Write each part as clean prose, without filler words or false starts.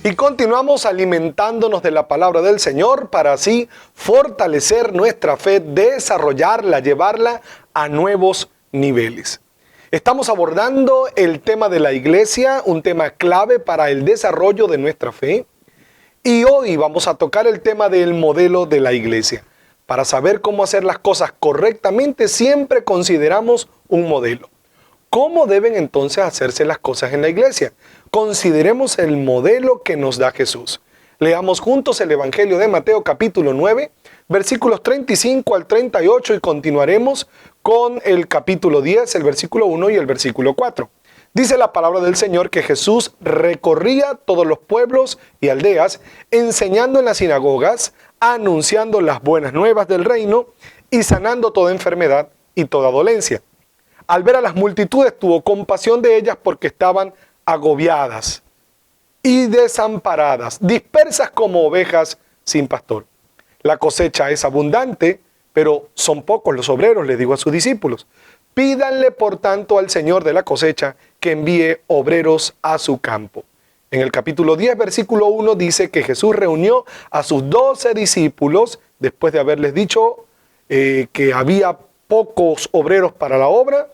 Y continuamos alimentándonos de la palabra del Señor para así fortalecer nuestra fe, desarrollarla, llevarla a nuevos niveles. Estamos abordando el tema de la iglesia, un tema clave para el desarrollo de nuestra fe. Y hoy vamos a tocar el tema del modelo de la iglesia. Para saber cómo hacer las cosas correctamente, siempre consideramos un modelo. ¿Cómo deben entonces hacerse las cosas en la iglesia? Consideremos el modelo que nos da Jesús. Leamos juntos el Evangelio de Mateo capítulo 9, versículos 35 al 38 y continuaremos con el capítulo 10, el versículo 1 y el versículo 4. Dice la palabra del Señor que Jesús recorría todos los pueblos y aldeas, enseñando en las sinagogas, anunciando las buenas nuevas del reino y sanando toda enfermedad y toda dolencia. Al ver a las multitudes tuvo compasión de ellas porque estaban agobiadas y desamparadas, dispersas como ovejas sin pastor. La cosecha es abundante, pero son pocos los obreros, le digo a sus discípulos. Pídanle por tanto al Señor de la cosecha que envíe obreros a su campo. En el capítulo 10, versículo 1 dice que Jesús reunió a sus 12 discípulos después de haberles dicho que había pocos obreros para la obra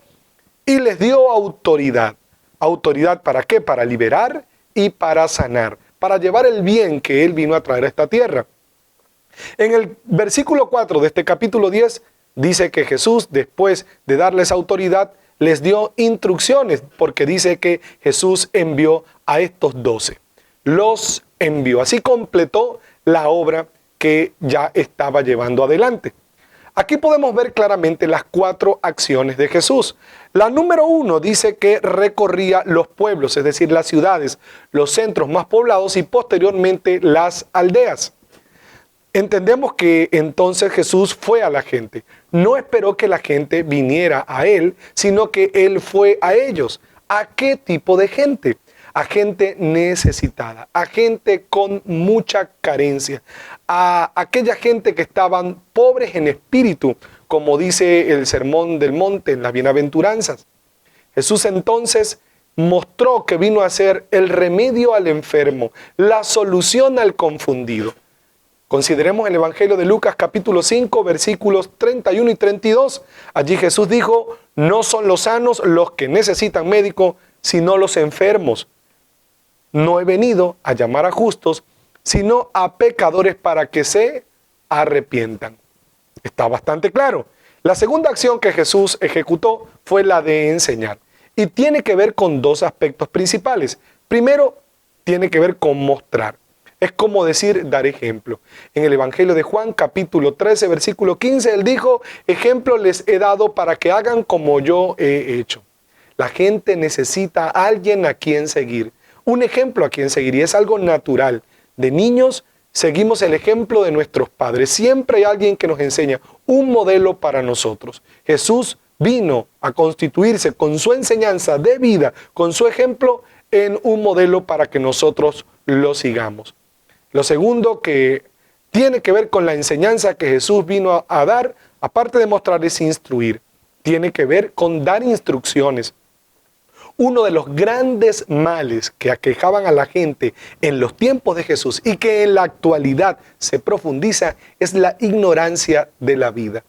y les dio autoridad. ¿Autoridad para qué? Para liberar y para sanar, para llevar el bien que Él vino a traer a esta tierra. En el versículo 4 de este capítulo 10 dice que Jesús, después de darles autoridad, les dio instrucciones, porque dice que Jesús envió a estos 12. Los envió. Así completó la obra que ya estaba llevando adelante. Aquí podemos ver claramente las 4 acciones de Jesús. La número 1 dice que recorría los pueblos, es decir, las ciudades, los centros más poblados y posteriormente las aldeas. Entendemos que entonces Jesús fue a la gente. No esperó que la gente viniera a Él, sino que Él fue a ellos. ¿A qué tipo de gente? A gente necesitada, a gente con mucha carencia, a aquella gente que estaban pobres en espíritu, como dice el Sermón del Monte en las Bienaventuranzas. Jesús entonces mostró que vino a ser el remedio al enfermo, la solución al confundido. Consideremos el Evangelio de Lucas capítulo 5 versículos 31 y 32. Allí Jesús dijo, no son los sanos los que necesitan médico, sino los enfermos. No he venido a llamar a justos, sino a pecadores para que se arrepientan. Está bastante claro. La segunda acción que Jesús ejecutó fue la de enseñar. Y tiene que ver con 2 aspectos principales. Primero, tiene que ver con mostrar. Es como decir, dar ejemplo. En el Evangelio de Juan, capítulo 13, versículo 15, Él dijo, ejemplo les he dado para que hagan como yo he hecho. La gente necesita a alguien a quien seguir. Un ejemplo a quien seguir, y es algo natural. De niños seguimos el ejemplo de nuestros padres. Siempre hay alguien que nos enseña un modelo para nosotros. Jesús vino a constituirse con su enseñanza de vida, con su ejemplo, en un modelo para que nosotros lo sigamos. Lo segundo que tiene que ver con la enseñanza que Jesús vino a dar, aparte de mostrar, es instruir. Tiene que ver con dar instrucciones. Uno de los grandes males que aquejaban a la gente en los tiempos de Jesús y que en la actualidad se profundiza es la ignorancia de la vida.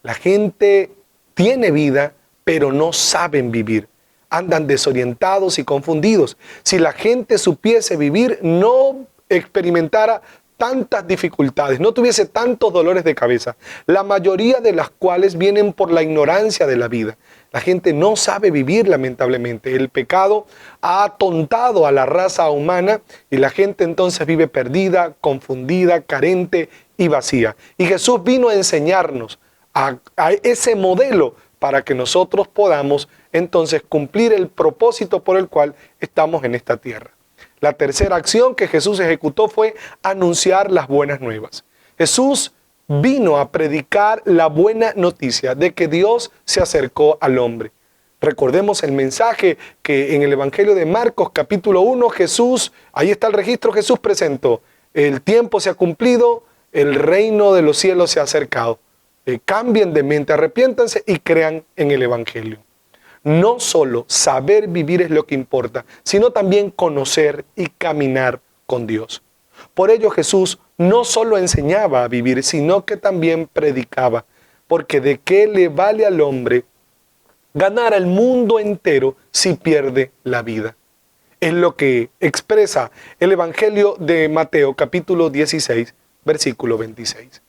La gente tiene vida, pero no saben vivir. Andan desorientados y confundidos. Si la gente supiese vivir, no experimentara tantas dificultades, no tuviese tantos dolores de cabeza, la mayoría de las cuales vienen por la ignorancia de la vida. La gente no sabe vivir, lamentablemente. El pecado ha atontado a la raza humana y la gente entonces vive perdida, confundida, carente y vacía. Y Jesús vino a enseñarnos a ese modelo para que nosotros podamos entonces cumplir el propósito por el cual estamos en esta tierra. La tercera acción que Jesús ejecutó fue anunciar las buenas nuevas. Jesús vino a predicar la buena noticia de que Dios se acercó al hombre. Recordemos el mensaje que en el Evangelio de Marcos capítulo 1 Jesús, ahí está el registro, Jesús presentó. El tiempo se ha cumplido, el reino de los cielos se ha acercado. Cambien de mente, arrepiéntanse y crean en el Evangelio. No solo saber vivir es lo que importa, sino también conocer y caminar con Dios. Por ello Jesús no solo enseñaba a vivir, sino que también predicaba, porque ¿de qué le vale al hombre ganar el mundo entero si pierde la vida? Es lo que expresa el Evangelio de Mateo capítulo 16, versículo 26.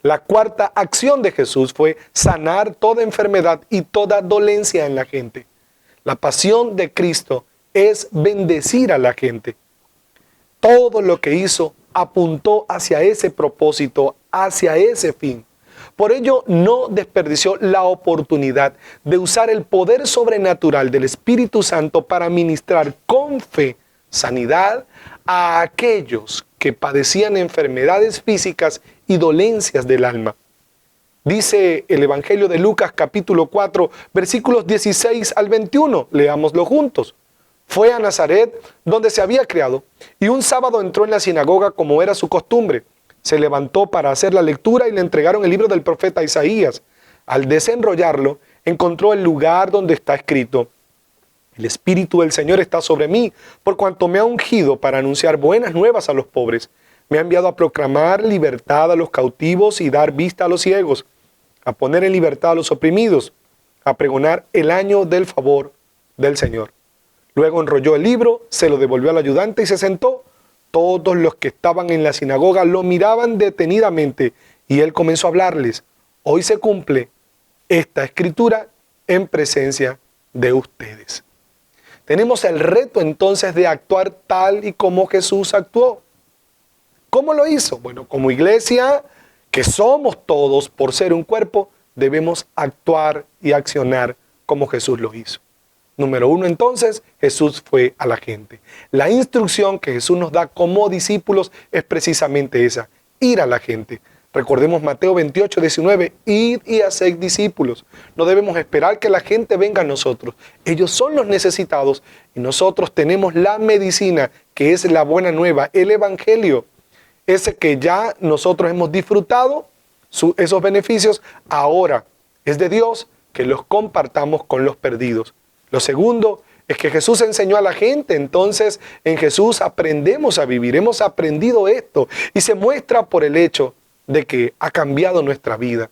La cuarta acción de Jesús fue sanar toda enfermedad y toda dolencia en la gente. La pasión de Cristo es bendecir a la gente. Todo lo que hizo apuntó hacia ese propósito, hacia ese fin. Por ello, no desperdició la oportunidad de usar el poder sobrenatural del Espíritu Santo para ministrar con fe sanidad a aquellos que padecían enfermedades físicas y dolencias del alma. Dice el Evangelio de Lucas capítulo 4, versículos 16 al 21. Leámoslo juntos. Fue a Nazaret, donde se había criado, y un sábado entró en la sinagoga como era su costumbre. Se levantó para hacer la lectura y le entregaron el libro del profeta Isaías. Al desenrollarlo, encontró el lugar donde está escrito: el Espíritu del Señor está sobre mí, por cuanto me ha ungido para anunciar buenas nuevas a los pobres. Me ha enviado a proclamar libertad a los cautivos y dar vista a los ciegos, a poner en libertad a los oprimidos, a pregonar el año del favor del Señor. Luego enrolló el libro, se lo devolvió al ayudante y se sentó. Todos los que estaban en la sinagoga lo miraban detenidamente y él comenzó a hablarles: hoy se cumple esta escritura en presencia de ustedes. Tenemos el reto entonces de actuar tal y como Jesús actuó. ¿Cómo lo hizo? Bueno, como iglesia, que somos todos por ser un cuerpo, debemos actuar y accionar como Jesús lo hizo. Número 1, entonces, Jesús fue a la gente. La instrucción que Jesús nos da como discípulos es precisamente esa: ir a la gente. Recordemos Mateo 28, 19, id y haced discípulos. No debemos esperar que la gente venga a nosotros. Ellos son los necesitados y nosotros tenemos la medicina, que es la buena nueva, el Evangelio. Ese que ya nosotros hemos disfrutado, esos beneficios, ahora es de Dios que los compartamos con los perdidos. Lo segundo es que Jesús enseñó a la gente, entonces en Jesús aprendemos a vivir, hemos aprendido esto y se muestra por el hecho de que ha cambiado nuestra vida,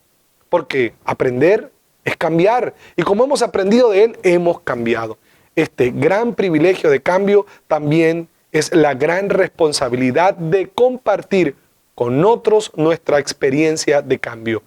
porque aprender es cambiar y como hemos aprendido de Él, hemos cambiado. Este gran privilegio de cambio también es la gran responsabilidad de compartir con otros nuestra experiencia de cambio.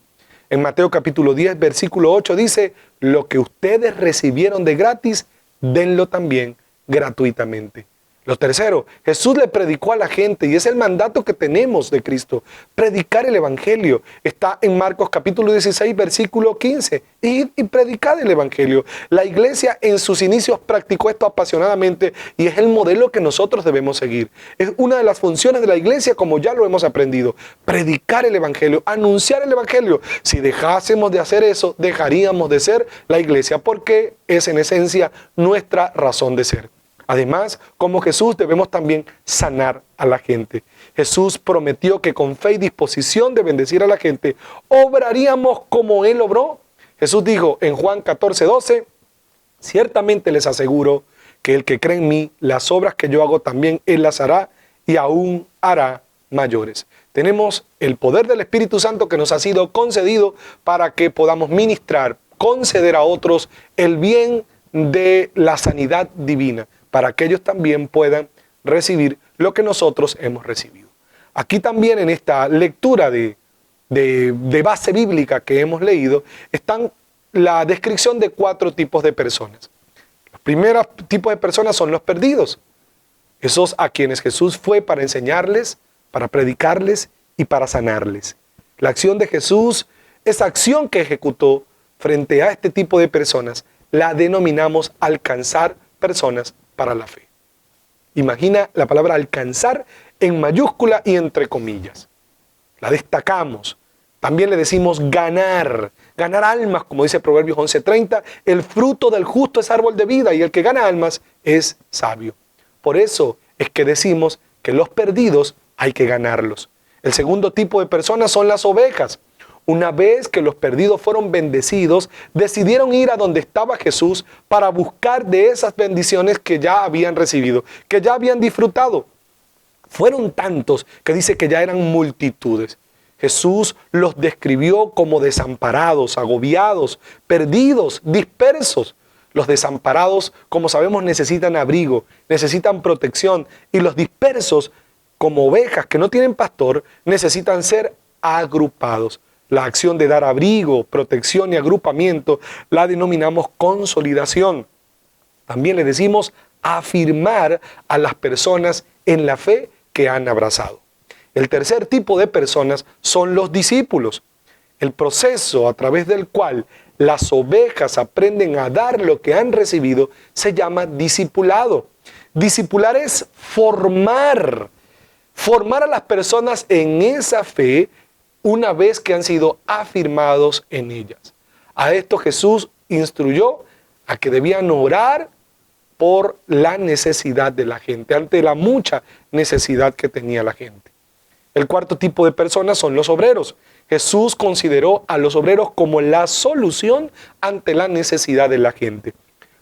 En Mateo capítulo 10, versículo 8 dice: lo que ustedes recibieron de gratis, denlo también gratuitamente. Lo tercero, Jesús le predicó a la gente y es el mandato que tenemos de Cristo, predicar el Evangelio. Está en Marcos capítulo 16, versículo 15. Id y predicad el Evangelio. La iglesia en sus inicios practicó esto apasionadamente y es el modelo que nosotros debemos seguir. Es una de las funciones de la iglesia, como ya lo hemos aprendido, predicar el Evangelio, anunciar el Evangelio. Si dejásemos de hacer eso, dejaríamos de ser la iglesia, porque es en esencia nuestra razón de ser. Además, como Jesús debemos también sanar a la gente. Jesús prometió que con fe y disposición de bendecir a la gente, obraríamos como Él obró. Jesús dijo en Juan 14, 12, ciertamente les aseguro que el que cree en mí, las obras que yo hago también Él las hará y aún hará mayores. Tenemos el poder del Espíritu Santo que nos ha sido concedido para que podamos ministrar, conceder a otros el bien de la sanidad divina, para que ellos también puedan recibir lo que nosotros hemos recibido. Aquí también en esta lectura de base bíblica que hemos leído, están la descripción de 4 tipos de personas. Los primeros tipos de personas son los perdidos, esos a quienes Jesús fue para enseñarles, para predicarles y para sanarles. La acción de Jesús, esa acción que ejecutó frente a este tipo de personas, la denominamos alcanzar personas para la fe. Imagina la palabra alcanzar en mayúscula y entre comillas. La destacamos. También le decimos ganar almas, como dice Proverbios 11:30, el fruto del justo es árbol de vida y el que gana almas es sabio. Por eso es que decimos que los perdidos hay que ganarlos. El segundo tipo de personas son las ovejas. Una vez que los perdidos fueron bendecidos, decidieron ir a donde estaba Jesús para buscar de esas bendiciones que ya habían recibido, que ya habían disfrutado. Fueron tantos que dice que ya eran multitudes. Jesús los describió como desamparados, agobiados, perdidos, dispersos. Los desamparados, como sabemos, necesitan abrigo, necesitan protección, y los dispersos, como ovejas que no tienen pastor, necesitan ser agrupados. La acción de dar abrigo, protección y agrupamiento la denominamos consolidación. También le decimos afirmar a las personas en la fe que han abrazado. El tercer tipo de personas son los discípulos. El proceso a través del cual las ovejas aprenden a dar lo que han recibido se llama discipulado. Discipular es formar a las personas en esa fe una vez que han sido afirmados en ellas. A esto Jesús instruyó a que debían orar por la necesidad de la gente, ante la mucha necesidad que tenía la gente. El cuarto tipo de personas son los obreros. Jesús consideró a los obreros como la solución ante la necesidad de la gente.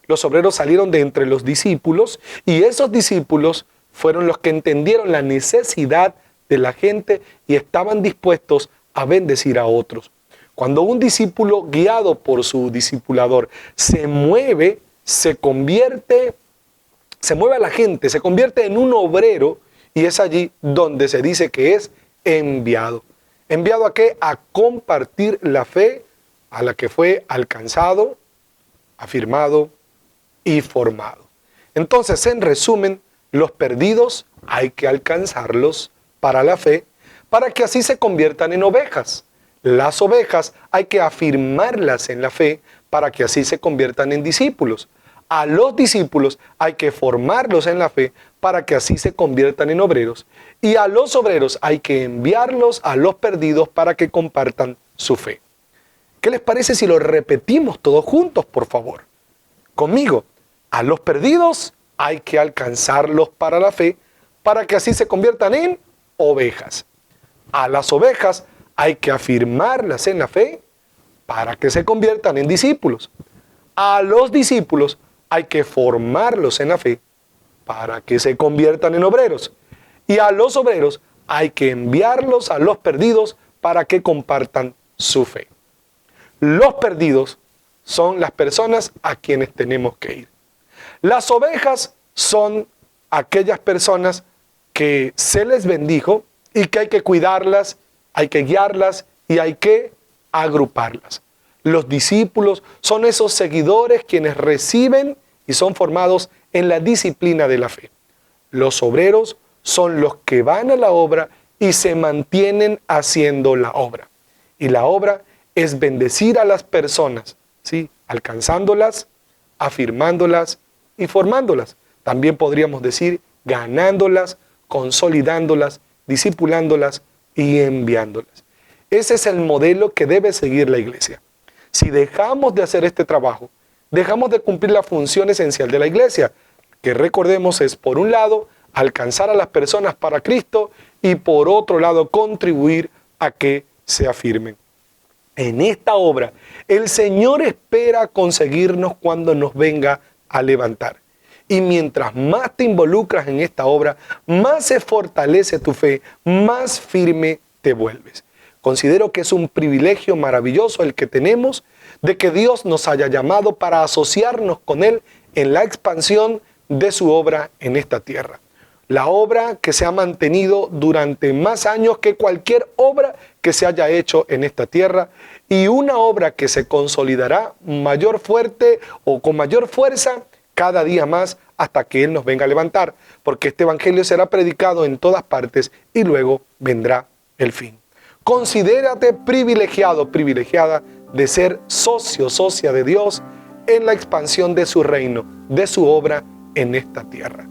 Los obreros salieron de entre los discípulos y esos discípulos fueron los que entendieron la necesidad de la gente y estaban dispuestos a bendecir a otros. Cuando un discípulo guiado por su discipulador se mueve a la gente, se convierte en un obrero, y es allí donde se dice que es enviado. ¿Enviado a qué? A compartir la fe a la que fue alcanzado, afirmado y formado. Entonces, en resumen, los perdidos hay que alcanzarlos para la fe, para que así se conviertan en ovejas. Las ovejas hay que afirmarlas en la fe, para que así se conviertan en discípulos. A los discípulos hay que formarlos en la fe para que así se conviertan en obreros. Y a los obreros hay que enviarlos a los perdidos para que compartan su fe. ¿Qué les parece si lo repetimos todos juntos, por favor? Conmigo. A los perdidos hay que alcanzarlos para la fe para que así se conviertan en ovejas. A las ovejas hay que afirmarlas en la fe para que se conviertan en discípulos. A los discípulos hay que formarlos en la fe para que se conviertan en obreros. Y a los obreros hay que enviarlos a los perdidos para que compartan su fe. Los perdidos son las personas a quienes tenemos que ir. Las ovejas son aquellas personas que se les bendijo y que hay que cuidarlas, hay que guiarlas y hay que agruparlas. Los discípulos son esos seguidores quienes reciben y son formados en la disciplina de la fe. Los obreros son los que van a la obra y se mantienen haciendo la obra. Y la obra es bendecir a las personas, ¿sí? Alcanzándolas, afirmándolas y formándolas. También podríamos decir ganándolas, consolidándolas, discipulándolas y enviándolas. Ese es el modelo que debe seguir la iglesia. Si dejamos de hacer este trabajo, dejamos de cumplir la función esencial de la iglesia, que recordemos es, por un lado, alcanzar a las personas para Cristo y por otro lado, contribuir a que se afirmen. En esta obra, el Señor espera conseguirnos cuando nos venga a levantar. Y mientras más te involucras en esta obra, más se fortalece tu fe, más firme te vuelves. Considero que es un privilegio maravilloso el que tenemos de que Dios nos haya llamado para asociarnos con Él en la expansión de su obra en esta tierra. La obra que se ha mantenido durante más años que cualquier obra que se haya hecho en esta tierra y una obra que se consolidará mayor fuerte o con mayor fuerza cada día más hasta que Él nos venga a levantar, porque este evangelio será predicado en todas partes y luego vendrá el fin. Considérate privilegiado, privilegiada de ser socio, socia de Dios en la expansión de su reino, de su obra en esta tierra.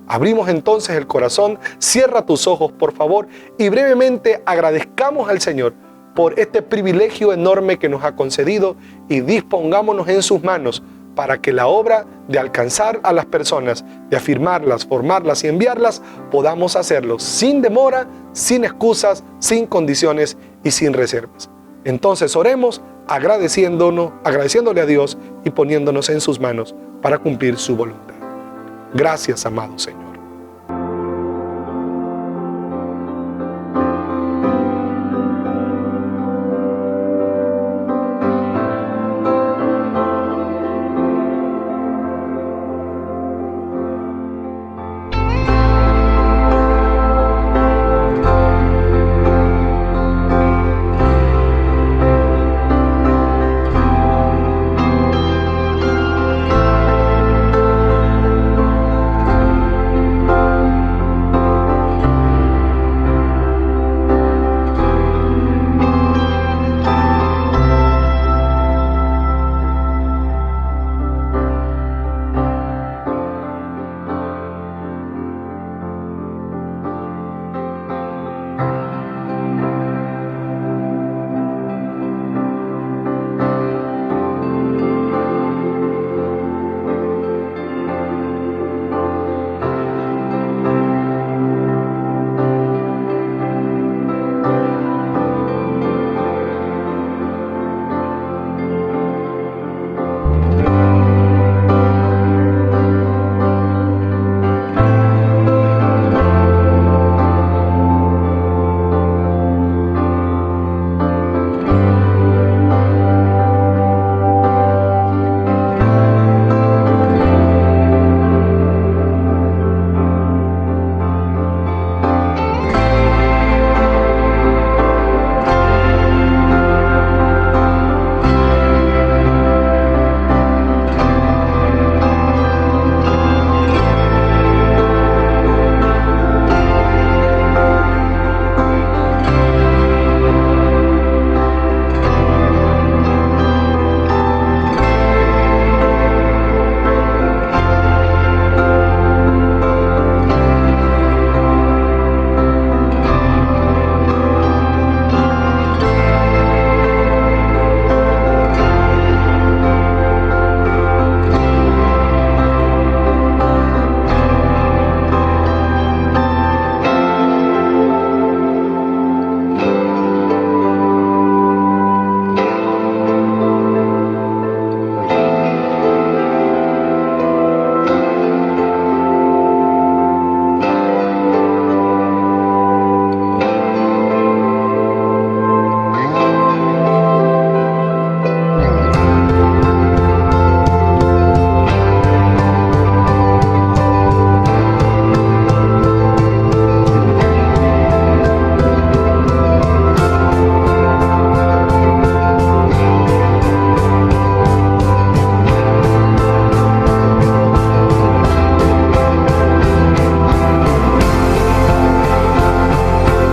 Abrimos entonces el corazón, cierra tus ojos por favor y brevemente agradezcamos al Señor por este privilegio enorme que nos ha concedido y dispongámonos en sus manos para que la obra de alcanzar a las personas, de afirmarlas, formarlas y enviarlas, podamos hacerlo sin demora, sin excusas, sin condiciones y sin reservas. Entonces oremos agradeciéndole a Dios y poniéndonos en sus manos para cumplir su voluntad. Gracias, amado Señor.